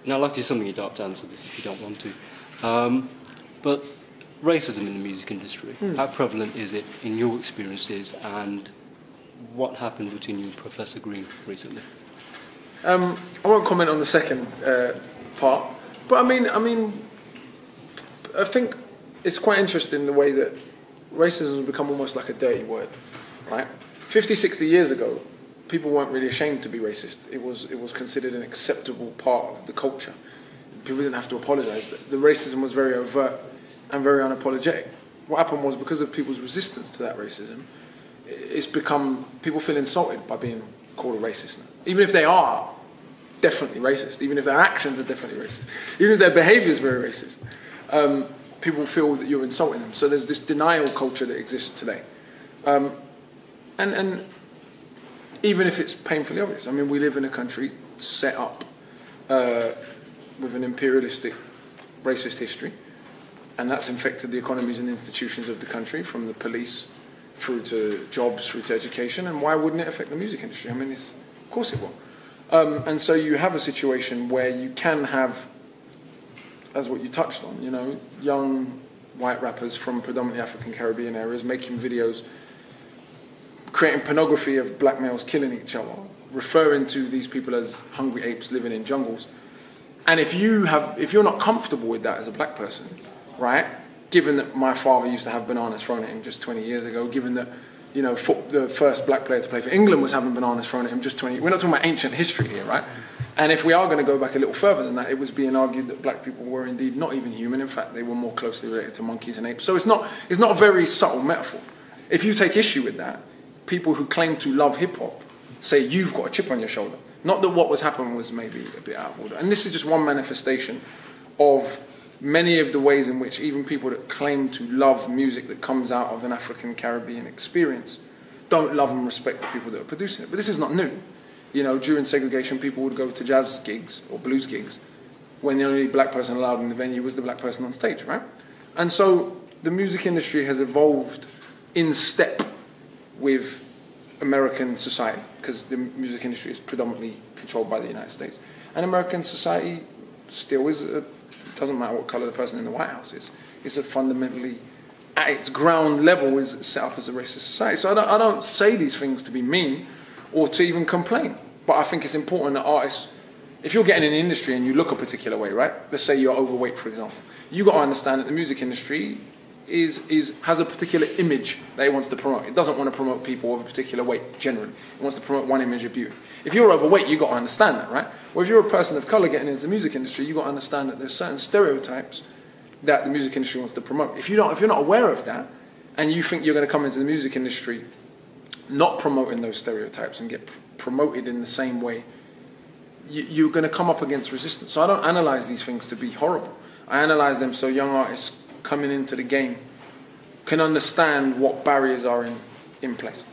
Now, lucky something you don't have to answer this if you don't want to. But racism in the music industry, how prevalent is it in your experiences, and what happened between you and Professor Green recently? I won't comment on the second part, but I think it's quite interesting the way that racism has become almost like a dirty word, right? 50, 60 years ago, people weren't really ashamed to be racist. It was considered an acceptable part of the culture. People didn't have to apologise. The racism was very overt and very unapologetic. What happened was, because of people's resistance to that racism, it's become, people feel insulted by being called a racist now. Even if they are definitely racist, even if their actions are definitely racist, even if their behaviour is very racist, people feel that you're insulting them. So there's this denial culture that exists today. And even if it's painfully obvious, I mean, we live in a country set up with an imperialistic, racist history, and that's infected the economies and institutions of the country, from the police through to jobs, through to education. And why wouldn't it affect the music industry? I mean, of course it will. And so you have a situation where you can have, as what you touched on, you know, young white rappers from predominantly African Caribbean areas making videos, creating pornography of black males killing each other, referring to these people as hungry apes living in jungles. And if you're not comfortable with that as a black person, right? Given that my father used to have bananas thrown at him just 20 years ago, given that, you know, the first black player to play for England was having bananas thrown at him just 20. We're not talking about ancient history here, right? And if we are going to go back a little further than that, it was being argued that black people were indeed not even human. In fact, they were more closely related to monkeys and apes. So it's not a very subtle metaphor. If you take issue with that, people who claim to love hip-hop say you've got a chip on your shoulder. Not that what was happening was maybe a bit out of order. And this is just one manifestation of many of the ways in which even people that claim to love music that comes out of an African Caribbean experience don't love and respect the people that are producing it. But this is not new. You know, during segregation, people would go to jazz gigs or blues gigs when the only black person allowed in the venue was the black person on stage, right? And so the music industry has evolved in step with American society, because the music industry is predominantly controlled by the United States. And American society still is, it doesn't matter what colour the person in the White House is, it's a fundamentally, at its ground level, is set up as a racist society. So I don't say these things to be mean or to even complain, but I think it's important that artists, if you're getting in the industry and you look a particular way, right? Let's say you're overweight, for example. You've got to understand that the music industry has a particular image that it wants to promote. It doesn't want to promote people of a particular weight, generally. It wants to promote one image of beauty. If you're overweight, you've got to understand that, right? Or if you're a person of colour getting into the music industry, you've got to understand that there's certain stereotypes that the music industry wants to promote. If you're not aware of that, and you think you're going to come into the music industry not promoting those stereotypes and get promoted in the same way, you're going to come up against resistance. So I don't analyse these things to be horrible. I analyse them so young artists coming into the game can understand what barriers are in place.